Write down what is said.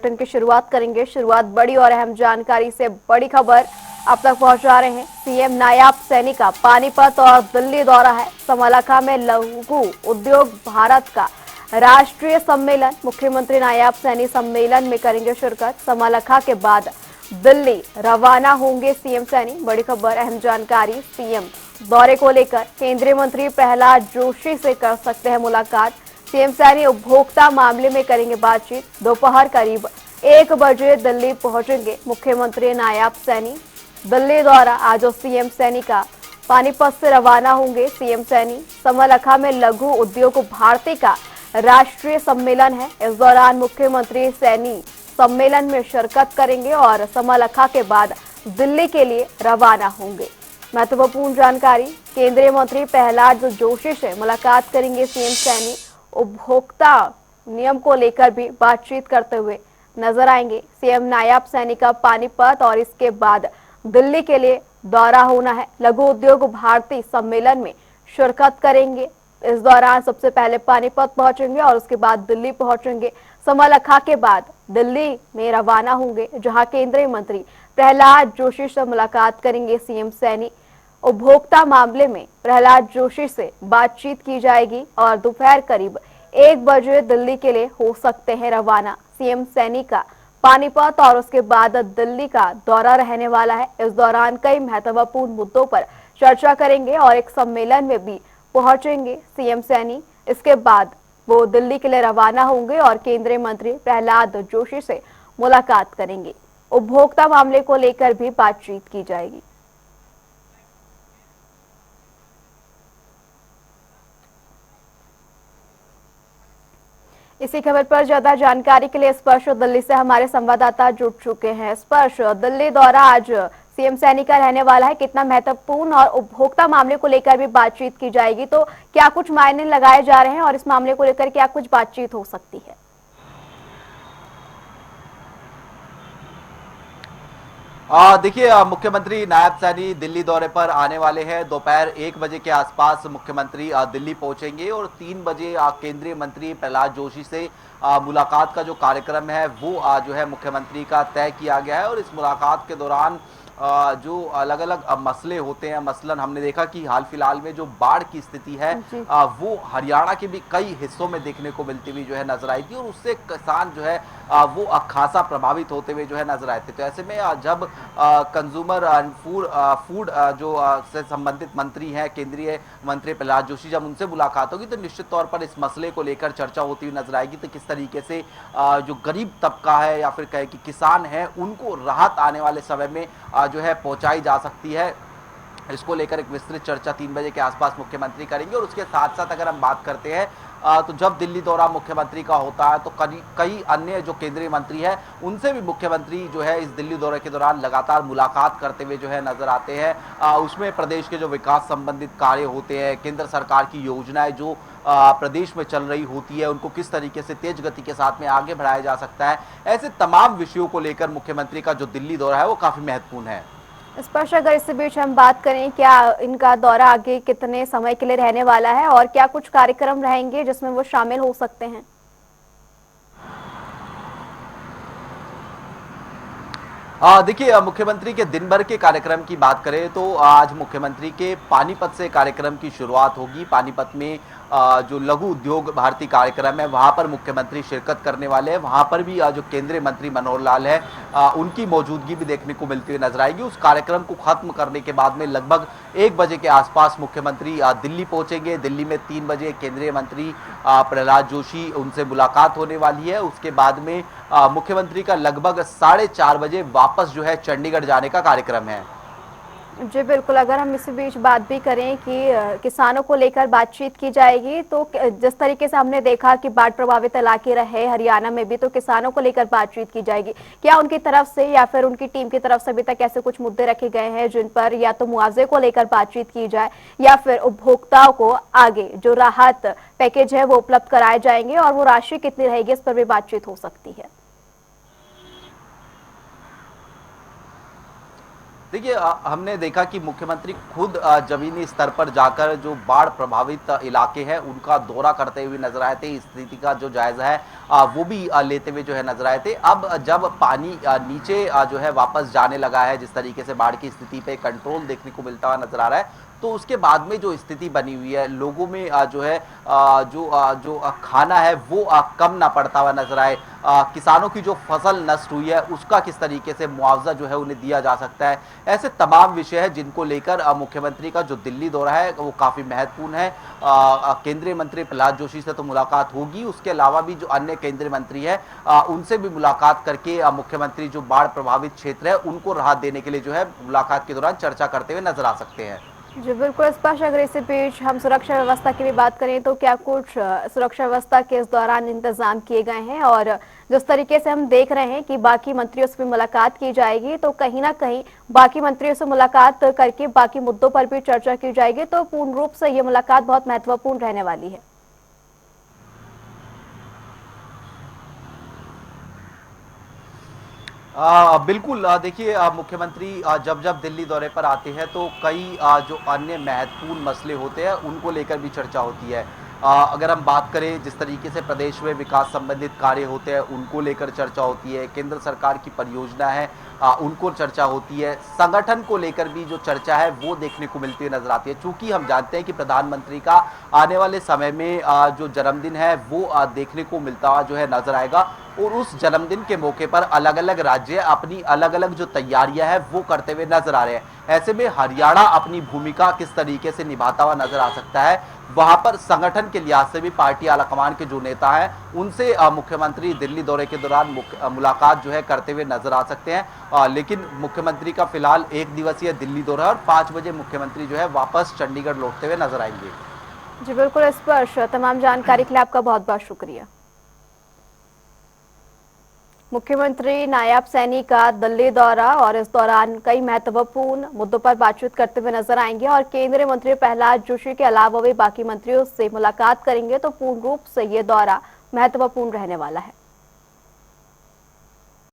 Bulletin की शुरुआत करेंगे। शुरुआत बड़ी और अहम जानकारी से। बड़ी खबर अब तक पहुंचा रहे हैं। सीएम नायाब सैनी का पानीपत और दिल्ली दौरा है। समालखा में लघु उद्योग भारत का राष्ट्रीय सम्मेलन। मुख्यमंत्री नायाब सैनी सम्मेलन में करेंगे शिरकत। समालखा के बाद दिल्ली रवाना होंगे सीएम सैनी। बड़ी खबर, अहम जानकारी। सीएम दौरे को लेकर केंद्रीय मंत्री प्रहलाद जोशी से कर सकते हैं मुलाकात। सीएम सैनी उपभोक्ता मामले में करेंगे बातचीत। दोपहर करीब 1 बजे दिल्ली पहुंचेंगे मुख्यमंत्री नायाब सैनी। दिल्ली दौरा आज सीएम सैनी का। पानीपत से रवाना होंगे सीएम सैनी। समालखा में लघु उद्योग भारती का राष्ट्रीय सम्मेलन है। इस दौरान मुख्यमंत्री सैनी सम्मेलन में शिरकत करेंगे और समालखा के बाद दिल्ली के लिए रवाना होंगे। महत्वपूर्ण जानकारी, केंद्रीय मंत्री प्रहलाद जोशी से मुलाकात करेंगे सीएम सैनी। उपभोक्ता नियम को लेकर भी बातचीत करते हुए नजर आएंगे। सीएम नायाब सैनी का पानीपत और इसके बाद दिल्ली के लिए दौरा होना है। लघु उद्योग भारती सम्मेलन में शिरकत करेंगे। इस दौरान सबसे पहले पानीपत पहुंचेंगे और उसके बाद दिल्ली पहुंचेंगे। समालखा के बाद दिल्ली में रवाना होंगे, जहां केंद्रीय मंत्री प्रहलाद जोशी से मुलाकात करेंगे सीएम सैनी। उपभोक्ता मामले में प्रहलाद जोशी से बातचीत की जाएगी और दोपहर करीब 1 बजे दिल्ली के लिए हो सकते हैं रवाना। सीएम सैनी का पानीपत और उसके बाद दिल्ली का दौरा रहने वाला है। इस दौरान कई महत्वपूर्ण मुद्दों पर चर्चा करेंगे और एक सम्मेलन में भी पहुंचेंगे सीएम सैनी। इसके बाद वो दिल्ली के लिए रवाना होंगे और केंद्रीय मंत्री प्रहलाद जोशी से मुलाकात करेंगे। उपभोक्ता मामले को लेकर भी बातचीत की जाएगी। इसी खबर पर ज्यादा जानकारी के लिए स्पर्श दिल्ली से हमारे संवाददाता जुड़ चुके हैं। स्पर्श, दिल्ली दौरा आज सीएम सैनी का रहने वाला है, कितना महत्वपूर्ण और उपभोक्ता मामले को लेकर भी बातचीत की जाएगी, तो क्या कुछ मायने लगाए जा रहे हैं और इस मामले को लेकर क्या कुछ बातचीत हो सकती है? देखिए, मुख्यमंत्री नायब सैनी दिल्ली दौरे पर आने वाले हैं। दोपहर 1 बजे के आसपास मुख्यमंत्री दिल्ली पहुंचेंगे और 3 बजे केंद्रीय मंत्री प्रहलाद जोशी से मुलाकात का जो कार्यक्रम है वो जो है मुख्यमंत्री का तय किया गया है। और इस मुलाकात के दौरान जो अलग अलग मसले होते हैं, मसलन हमने देखा कि हाल फिलहाल में जो बाढ़ की स्थिति है वो हरियाणा के भी कई हिस्सों में देखने को मिलती हुई जो है नजर आई थी और उससे किसान जो है वो खासा प्रभावित होते हुए जो है नजर आए थे। तो ऐसे में जब कंज्यूमर एंड फूड जो से संबंधित मंत्री हैं, केंद्रीय मंत्री प्रहलाद जोशी, जब उनसे मुलाकात होगी तो निश्चित तौर पर इस मसले को लेकर चर्चा होती हुई नजर आएगी। तो किस तरीके से जो गरीब तबका है या फिर कहे कि किसान है उनको राहत आने वाले समय में जो है पहुंचाई जा सकती है, इसको लेकर एक विस्तृत चर्चा 3 बजे के आसपास मुख्यमंत्री करेंगे। और उसके साथ साथ अगर हम बात करते हैं तो जब दिल्ली दौरा मुख्यमंत्री का होता है तो कई अन्य जो केंद्रीय मंत्री हैं उनसे भी मुख्यमंत्री जो है इस दिल्ली दौरे के दौरान लगातार मुलाकात करते हुए जो है नजर आते हैं। उसमें प्रदेश के जो विकास संबंधित कार्य होते हैं, केंद्र सरकार की योजनाएं जो प्रदेश में चल रही होती है उनको किस तरीके से तेज गति के साथ में आगे बढ़ाया जा सकता है, ऐसे तमाम विषयों को लेकर मुख्यमंत्री का जो दिल्ली दौरा है वो काफी महत्वपूर्ण है। स्पर्श, अगर इस बीच हम बात करें, क्या इनका दौरा आगे कितने समय के लिए रहने वाला है और क्या कुछ कार्यक्रम रहेंगे जिसमें वो शामिल हो सकते हैं? देखिए, मुख्यमंत्री के दिन भर के कार्यक्रम की बात करें तो आज मुख्यमंत्री के पानीपत से कार्यक्रम की शुरुआत होगी। पानीपत में जो लघु उद्योग भारती कार्यक्रम है वहां पर मुख्यमंत्री शिरकत करने वाले हैं। वहां पर भी जो केंद्रीय मंत्री मनोहर लाल है उनकी मौजूदगी भी देखने को मिलती हुई नजर आएगी। उस कार्यक्रम को खत्म करने के बाद में लगभग 1 बजे के आसपास मुख्यमंत्री दिल्ली पहुंचेंगे। दिल्ली में 3 बजे केंद्रीय मंत्री प्रहलाद जोशी, उनसे मुलाकात होने वाली है। उसके बाद में मुख्यमंत्री का लगभग 4:30 बजे वापस जो है चंडीगढ़ जाने का कार्यक्रम है। जी बिल्कुल, अगर हम इसी बीच बात भी करें कि किसानों को लेकर बातचीत की जाएगी, तो जिस तरीके से हमने देखा कि बाढ़ प्रभावित इलाके रहे हरियाणा में भी, तो किसानों को लेकर बातचीत की जाएगी। क्या उनकी तरफ से या फिर उनकी टीम की तरफ से अभी तक ऐसे कुछ मुद्दे रखे गए हैं जिन पर या तो मुआवजे को लेकर बातचीत की जाए या फिर उपभोक्ताओं को आगे जो राहत पैकेज है वो उपलब्ध कराए जाएंगे और वो राशि कितनी रहेगी, इस पर भी बातचीत हो सकती है? देखिए, हमने देखा कि मुख्यमंत्री खुद जमीनी स्तर पर जाकर जो बाढ़ प्रभावित इलाके हैं उनका दौरा करते हुए नजर आए थे। स्थिति का जो जायजा है वो भी लेते हुए जो है नजर आए थे। अब जब पानी नीचे जो है वापस जाने लगा है, जिस तरीके से बाढ़ की स्थिति पे कंट्रोल देखने को मिलता हुआ नजर आ रहा है, तो उसके बाद में जो स्थिति बनी हुई है, लोगों में जो है जो खाना है वो कम ना पड़ता हुआ नजर आए। किसानों की जो फसल नष्ट हुई है उसका किस तरीके से मुआवजा जो है उन्हें दिया जा सकता है, ऐसे तमाम विषय है जिनको लेकर मुख्यमंत्री का जो दिल्ली दौरा है वो काफी महत्वपूर्ण है। केंद्रीय मंत्री प्रहलाद जोशी से तो मुलाकात होगी, उसके अलावा भी जो अन्य केंद्रीय मंत्री है उनसे भी मुलाकात करके मुख्यमंत्री जो बाढ़ प्रभावित क्षेत्र है उनको राहत देने के लिए जो है मुलाकात के दौरान चर्चा करते हुए नजर आ सकते हैं। जी बिल्कुल स्पष्ट। अगर इसी बीच हम सुरक्षा व्यवस्था की भी बात करें तो क्या कुछ सुरक्षा व्यवस्था के इस दौरान इंतजाम किए गए हैं, और जिस तरीके से हम देख रहे हैं कि बाकी मंत्रियों से भी मुलाकात की जाएगी, तो कहीं ना कहीं बाकी मंत्रियों से मुलाकात करके बाकी मुद्दों पर भी चर्चा की जाएगी, तो पूर्ण रूप से ये मुलाकात बहुत महत्वपूर्ण रहने वाली है। बिल्कुल। देखिए, मुख्यमंत्री जब जब दिल्ली दौरे पर आते हैं तो कई जो अन्य महत्वपूर्ण मसले होते हैं उनको लेकर भी चर्चा होती है। अगर हम बात करें जिस तरीके से प्रदेश में विकास संबंधित कार्य होते हैं उनको लेकर चर्चा होती है, केंद्र सरकार की परियोजना है उनको चर्चा होती है, संगठन को लेकर भी जो चर्चा है वो देखने को मिलती हुई नजर आती है। चूंकि हम जानते हैं कि प्रधानमंत्री का आने वाले समय में जो जन्मदिन है वो देखने को मिलता हुआ जो है नजर आएगा, और उस जन्मदिन के मौके पर अलग अलग राज्य अपनी अलग अलग जो तैयारियां हैं वो करते हुए नजर आ रहे हैं। ऐसे में हरियाणा अपनी भूमिका किस तरीके से निभाता हुआ नजर आ सकता है, वहां पर संगठन के लिहाज से भी पार्टी आलाकमान के जो नेता हैं उनसे मुख्यमंत्री दिल्ली दौरे के दौरान मुलाकात जो है करते हुए नजर आ सकते हैं। लेकिन मुख्यमंत्री का फिलहाल 1 दिवसीय दिल्ली दौरा और 5 बजे मुख्यमंत्री जो है वापस चंडीगढ़ लौटते हुए नजर आएंगे। जी बिल्कुल स्पष्ट। तमाम जानकारी के लिए आपका बहुत बहुत शुक्रिया। मुख्यमंत्री नायब सैनी का दिल्ली दौरा, और इस दौरान कई महत्वपूर्ण मुद्दों पर बातचीत करते हुए नजर आएंगे, और केंद्रीय मंत्री प्रहलाद जोशी के अलावा भी बाकी मंत्रियों से मुलाकात करेंगे, तो पूर्ण रूप से ये दौरा महत्वपूर्ण रहने वाला है।